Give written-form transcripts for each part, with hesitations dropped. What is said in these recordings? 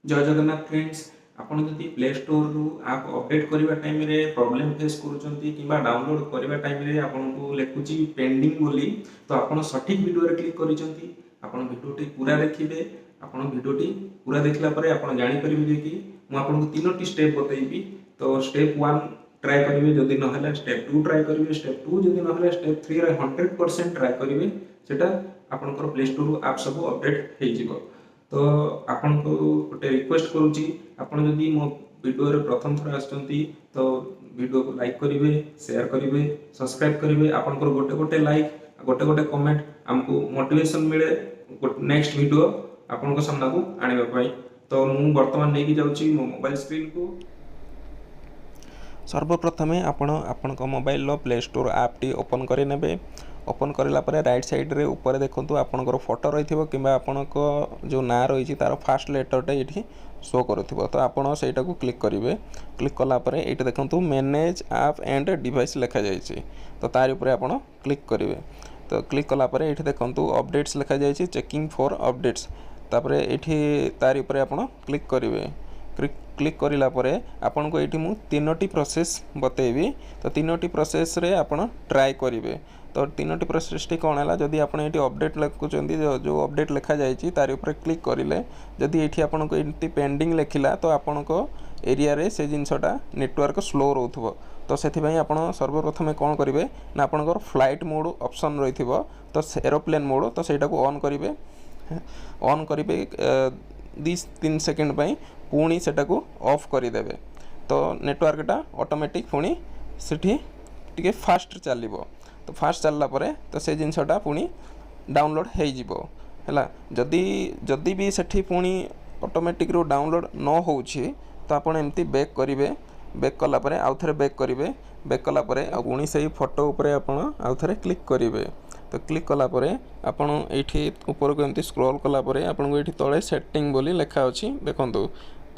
जय जगन्नाथ फ्रेंड्स आपन जदि प्ले स्टोर रु आप अपडेट करबा टाइम रे प्रॉब्लम फेस करूचंती किबा डाउनलोड करबा टाइम रे आपन को लेखुची पेंडिंग बोली तो आपन सटीक वीडियो रे क्लिक करिसंती आपन वीडियोटी पूरा देखिबे। आपन वीडियोटी पूरा देखला परे आपन जानि परिबे जे कि मु आपन को तीनोटी स्टेप बतैबी। तो स्टेप 1 ट्राई करिवे, जदि न हला स्टेप 2 ट्राई करिवे, स्टेप 2 जदि न हला स्टेप 3 रे 100% ट्राई करिवे। सेटा आपनकर प्ले स्टोर रु आप सब अपडेट हे जिवो। तो आपन को गोटे रिक्वेस्ट करूची, आपन जदि मो वीडियो रे प्रथम थर आछंती तो वीडियो को लाइक करिवे, शेयर करिवे, सब्सक्राइब करिवे। आपन को गोटे गोटे लाइक, गोटे गोटे कमेंट हमको मोटिवेशन मिले नेक्स्ट वीडियो आपन को सामना को आनिबा पई। तो मु वर्तमान नै कि जाउची मो मोबाइल स्क्रीन को। सर्वप्रथमे आपण मोबाइल प्ले स्टोर आप टी ओपन करे नेबे। ओपन करला परे राइट साइड रे ऊपर देखंतु आपनकर फोटो रहिथिबो किबा आपनको जो ना रहिछि तार फर्स्ट लेटरटा एठी शो करूथिबो। तो आपण सेटा को क्लिक करिवे। क्लिक कला परे एठी देखंतु मैनेज ऐप एंड डिवाइस लिखा जायछि। तो तार ऊपर आपण क्लिक करिवे। तो क्लिक कला परे एठी देखंतु अपडेट्स लिखा जायछि, चेकिंग फॉर अपडेट्स। तापरे एठी तार ऊपर आपण क्लिक करिवे। क्लिक करिला परे आपन को एठी मु तीनोटी प्रोसेस बतेबी। तो तीनोटी प्रोसेस रे आपण ट्राई करिवे। तो तीनोटी प्रोसेस टी कोन हला, जदि आपण एठी अपडेट लिखुचंदी जो अपडेट लिखा जायछि तार ऊपर क्लिक करिले, जदि एठी आपण को एठी पेंडिंग लिखिला तो आपण को एरिया रे से जिंसटा नेटवर्क स्लो रहउथबो। तो सेथि पई आपण सर्वप्रथमे कोन करिवे ना आपनकर फ्लाइट मोड ऑप्शन रहिथिबो। तो एरोप्लेन मोड तो सेटा को ऑन करिवे। ऑन करिवे 2-3 सेकंड पई पुणी सेटा को ऑफ कर देबे। तो नेटवर्कटा ऑटोमेटिक पुणी सेठी टिके फास्ट चलिबो। तो फास्ट चलला परे तो से जिनसटा पुणी डाउनलोड हे जिवो हैला। जदी भी सेठी पुणी ऑटोमेटिक रो डाउनलोड न होउछि तो आपण एम्ति बैक करिवे। बैक कला परे आउ थरे बैक करिवे। बैक कला परे पुणी सेही फोटो ऊपर आपण आउ थरे क्लिक करिवे। तो क्लिक कला परे आपण एठी ऊपर को एम्ति स्क्रॉल कला परे आपण को एठी तळे सेटिंग बोली लिखा अछि देखंतु।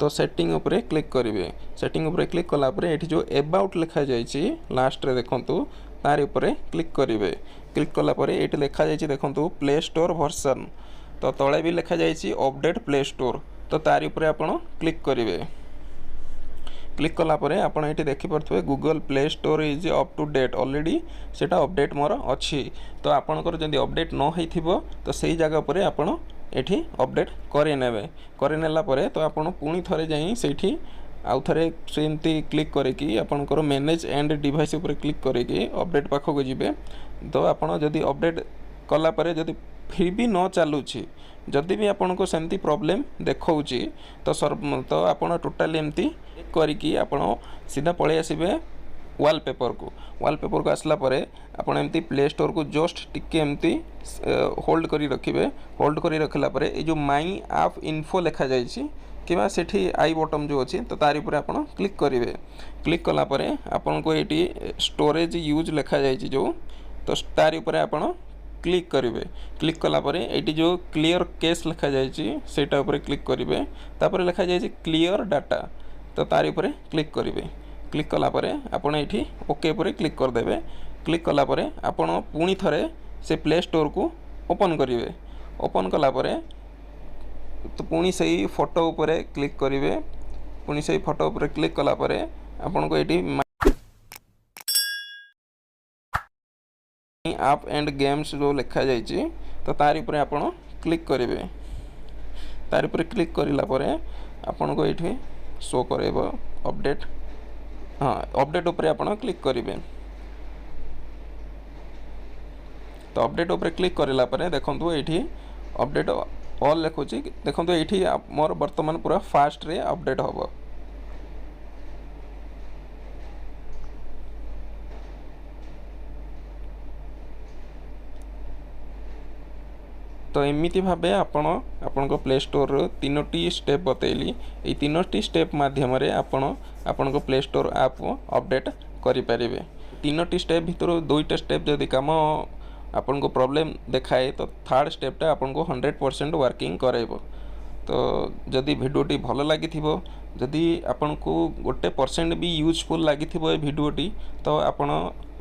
तो सेटिंग ऊपर क्लिक करिवे। सेटिंग ऊपर क्लिक कला परे एठी जो अबाउट लिखा जायछि लास्ट रे देखंतु तार ऊपर क्लिक करिवे। क्लिक कला परे एठी लिखा जायछि देखंतु प्ले स्टोर वर्जन। तो तळे भी लिखा जायछि अपडेट प्ले स्टोर। तो तार ऊपर आपण क्लिक करिवे। क्लिक कला परे आपण एठी देखि परथबे Google Play Store is up to date already सेटा अपडेट मोर अछि। तो आपनकर जदि अपडेट न हेथिबो तो सेही जगह परे आपण एठी अपडेट करे नेबे। करे नेला परे तो आपण पुणी थरे जाई सेठी आउ थरे सेमती क्लिक करे कि आपनकर मैनेज एंड डिवाइस ऊपर क्लिक करे कि अपडेट पाखो को जिवे। तो आपण जदि अपडेट कला परे जदि फिर भी न चालुछि, जदि भी आपनको सेमती प्रॉब्लम देखौछि तो आपण टोटली एमती करिकी आपण सीधा पळे आसीबे वॉलपेपर को आसला परे आपण एमती प्ले स्टोर को जस्ट टिके एमती होल्ड करी रखिबे। होल्ड करी रखला परे ए जो माई ऐप इन्फो लिखा जायछि किबा सेठी आई बटन जो अछि तो तारि ऊपर आपण क्लिक करिवे। क्लिक कला परे आपण को एटी स्टोरेज यूज लिखा जायछि जो, तो तारि ऊपर आपण क्लिक करिवे। क्लिक कला परे एटी जो क्लियर केस लिखा जायछि सेटा ऊपर क्लिक करिवे। तापर लिखा जायछि क्लियर डाटा। तो तारि ऊपर क्लिक करिवे। क्लिक कला परे आपण एठी ओके ऊपर क्लिक कर देबे। क्लिक कला परे आपण पुणी थरे से प्ले स्टोर को ओपन करिवे। ओपन कला परे तो पुणी सही फोटो ऊपर क्लिक करिवे। पुणी सही फोटो ऊपर क्लिक कला परे आपण को एठी ऐप एंड गेम्स जो लिखा जायछि तो तारि ऊपर आपण क्लिक करिवे। तारि ऊपर क्लिक करिला परे आपण को एठी शो करेबो अपडेट। हाँ, अपडेट ऊपर आपण क्लिक करिवे। तो अपडेट ऊपर क्लिक करिला परे देखंतु एठी अपडेट ऑल लिखुछि। देखंतु एठी मोर वर्तमान पूरा फास्ट रे अपडेट होबो। तो एमिति भाबे आपण प्ले स्टोर रो तीनोटी स्टेप बतैली। ए तीनोटी स्टेप माध्यम रे आपण प्ले स्टोर ऐप अपडेट करि परिबे। तीनोटी स्टेप भितर दुईटा स्टेप जदि काम आपण को प्रॉब्लम देखाए तो थर्ड स्टेपटा आपण को 100% वर्किंग कराइबो। तो जदि वीडियोटी भल लागिथिबो, जदि आपण को 1% भी यूजफुल लागिथिबो ए वीडियोटी तो आपण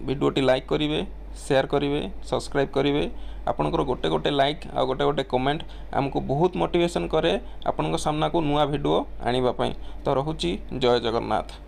वीडियोटी लाइक करिवे, शेयर करेंगे सब्सक्राइब करेंगे आपणकर गोटे गोटे लाइक आ गोटे गोटे कमेंट आमको बहुत मोटिवेशन करे आपण सामना को नुआ वीडियो आने तो रोची जय जगन्नाथ।